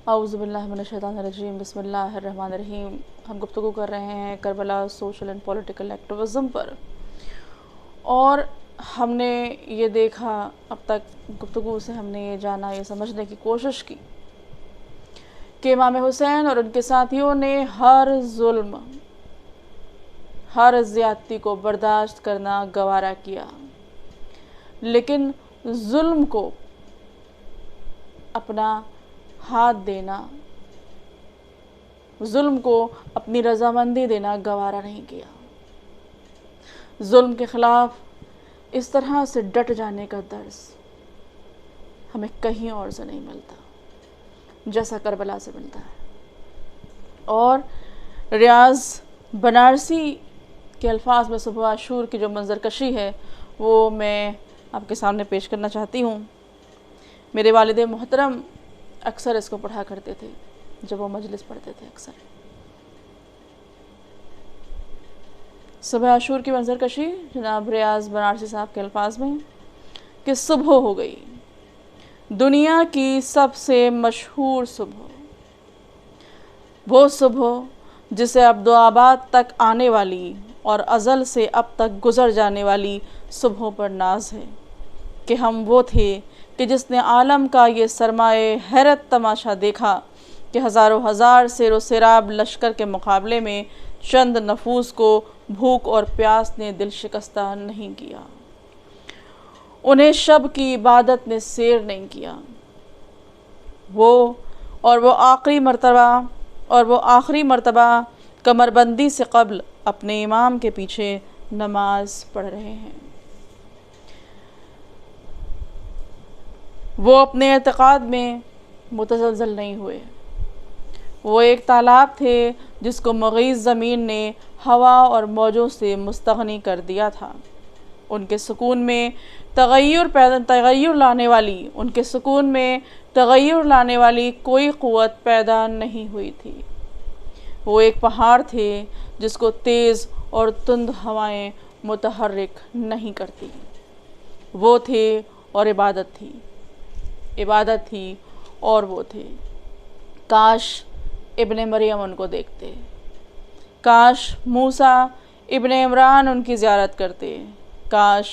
اعوذ باللہ من الشیطان الرجیم، بسم اللہ الرحمن الرحیم۔ ہم گفتگو کر رہے ہیں کربلا سوشل اینڈ پولیٹیکل ایکٹیوزم پر، اور ہم نے یہ دیکھا، اب تک گفتگو سے ہم نے یہ جانا، یہ سمجھنے کی کوشش کی کہ امام حسین اور ان کے ساتھیوں نے ہر ظلم، ہر زیادتی کو برداشت کرنا گوارا کیا، لیکن ظلم کو اپنا ہاتھ دینا، ظلم کو اپنی رضامندی دینا گوارا نہیں کیا۔ ظلم کے خلاف اس طرح سے ڈٹ جانے کا درس ہمیں کہیں اور سے نہیں ملتا جیسا کربلا سے ملتا ہے۔ اور ریاض بنارسی کے الفاظ میں صبح عاشور کی جو منظر کشی ہے وہ میں آپ کے سامنے پیش کرنا چاہتی ہوں۔ میرے والد محترم اکثر اس کو پڑھا کرتے تھے جب وہ مجلس پڑھتے تھے۔ اکثر صبح عاشور کی منظر کشی جناب ریاض بنارسی صاحب کے الفاظ میں کہ صبح ہو گئی، دنیا کی سب سے مشہور صبح، وہ صبح جسے عبدالآباد تک آنے والی اور ازل سے اب تک گزر جانے والی صبحوں پر ناز ہے کہ ہم وہ تھے کہ جس نے عالم کا یہ سرمایہ حیرت تماشا دیکھا کہ ہزاروں ہزار سیر و سیراب لشکر کے مقابلے میں چند نفوس کو بھوک اور پیاس نے دل شکستہ نہیں کیا، انہیں شب کی عبادت نے سیر نہیں کیا۔ وہ آخری مرتبہ کمر بندی سے قبل اپنے امام کے پیچھے نماز پڑھ رہے ہیں۔ وہ اپنے اعتقاد میں متزلزل نہیں ہوئے۔ وہ ایک تالاب تھے جس کو مغیث زمین نے ہوا اور موجوں سے مستغنی کر دیا تھا۔ ان کے سکون میں تغیر لانے والی کوئی قوت پیدا نہیں ہوئی تھی۔ وہ ایک پہاڑ تھے جس کو تیز اور تند ہوائیں متحرک نہیں کرتی۔ وہ تھے اور عبادت تھی، عبادت تھی اور وہ تھے۔ کاش ابن مریم ان کو دیکھتے، کاش موسیٰ ابن عمران ان کی زیارت کرتے، کاش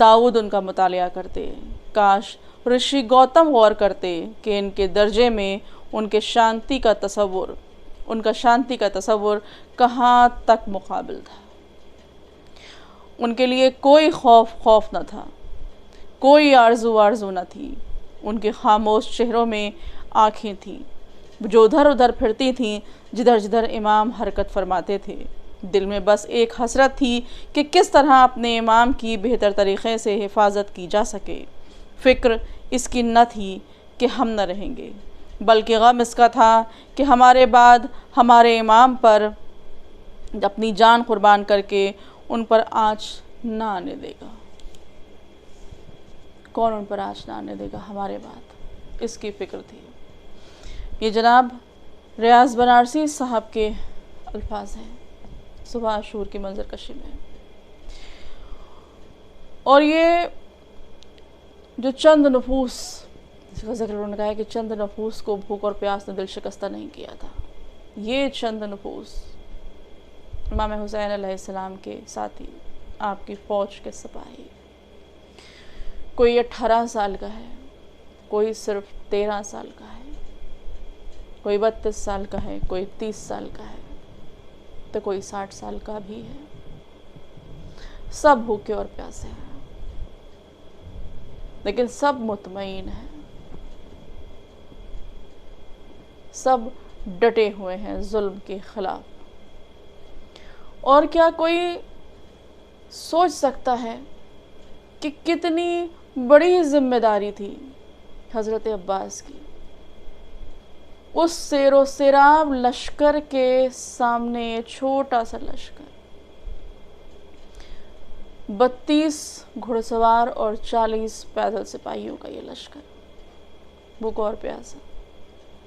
داؤد ان کا مطالعہ کرتے، کاش رشی گوتم غور کرتے کہ ان کے درجے میں ان کا شانتی کا تصور کہاں تک مقابل تھا۔ ان کے لیے کوئی خوف نہ تھا، کوئی آرزو نہ تھی۔ ان کے خاموش چہروں میں آنکھیں تھیں جو ادھر ادھر پھرتی تھیں جدھر جدھر امام حرکت فرماتے تھے۔ دل میں بس ایک حسرت تھی کہ کس طرح اپنے امام کی بہتر طریقے سے حفاظت کی جا سکے۔ فکر اس کی نہ تھی کہ ہم نہ رہیں گے، بلکہ غم اس کا تھا کہ ہمارے بعد ہمارے امام پر اپنی جان قربان کر کے ان پر آنچ نہ آنے دے گا۔ کون ان پر آنچ نہ آنے دے گا ہمارے بعد، اس کی فکر تھی۔ یہ جناب ریاض بنارسی صاحب کے الفاظ ہیں صبح عاشور کی منظر کشی میں۔ اور یہ جو چند نفوس، جس کا ذکر انہوں نے کہا ہے کہ چند نفوس کو بھوک اور پیاس نے دل شکستہ نہیں کیا تھا، یہ چند نفوس امام حسین علیہ السلام کے ساتھی، آپ کی فوج کے سپاہی، کوئی 18 سال کا ہے، کوئی صرف 13 سال کا ہے، کوئی 32 سال کا ہے، کوئی 30 سال کا ہے، تو کوئی 60 سال کا بھی ہے۔ سب بھوکے اور پیاسے ہیں، لیکن سب مطمئن ہیں، سب ڈٹے ہوئے ہیں ظلم کے خلاف۔ اور کیا کوئی سوچ سکتا ہے کہ کتنی بڑی ذمہ داری تھی حضرت عباس کی، اس سیر و سیراب لشکر کے سامنے چھوٹا سا لشکر، 32 گھڑ سوار اور 40 پیدل سپاہیوں کا یہ لشکر، بھوکا اور پیاسا،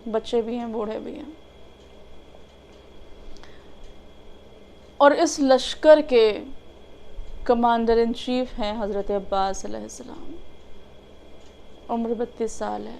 بچے بھی ہیں بوڑھے بھی ہیں، اور اس لشکر کے کمانڈر ان چیف ہیں حضرت عباس علیہ السلام، عمر 32 سال ہے۔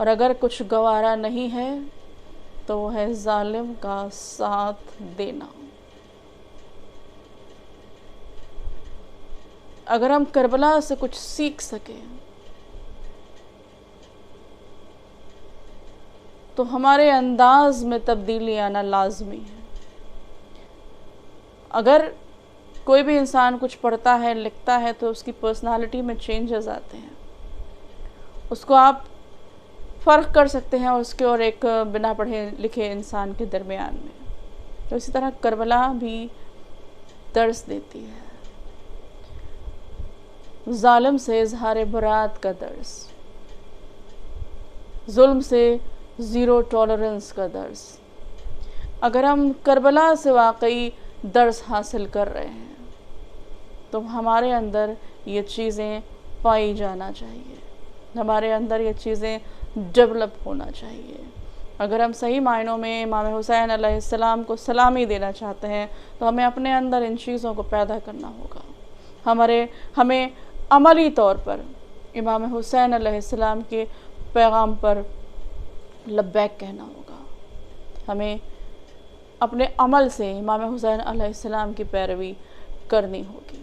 اور اگر کچھ گوارا نہیں ہے تو وہ ہے ظالم کا ساتھ دینا۔ اگر ہم کربلا سے کچھ سیکھ سکیں تو ہمارے انداز میں تبدیلی آنا لازمی ہے۔ اگر کوئی بھی انسان کچھ پڑھتا ہے، لکھتا ہے، تو اس کی پرسنالٹی میں چینجز آتے ہیں۔ اس کو آپ فرق کر سکتے ہیں اس کے اور ایک بنا پڑھے لکھے انسان کے درمیان میں۔ تو اسی طرح کربلا بھی درس دیتی ہے، ظالم سے اظہار برات کا درس، ظلم سے زیرو ٹالرنس کا درس۔ اگر ہم کربلا سے واقعی درس حاصل کر رہے ہیں تو ہمارے اندر یہ چیزیں پائی جانا چاہیے، ہمارے اندر یہ چیزیں ڈیولپ ہونا چاہیے۔ اگر ہم صحیح معنوں میں امام حسین علیہ السلام کو سلامی دینا چاہتے ہیں تو ہمیں اپنے اندر ان چیزوں کو پیدا کرنا ہوگا۔ ہمیں عملی طور پر امام حسین علیہ السلام کے پیغام پر لبیک کہنا ہوگا۔ ہمیں اپنے عمل سے امام حسین علیہ السلام کی پیروی کرنی ہوگی۔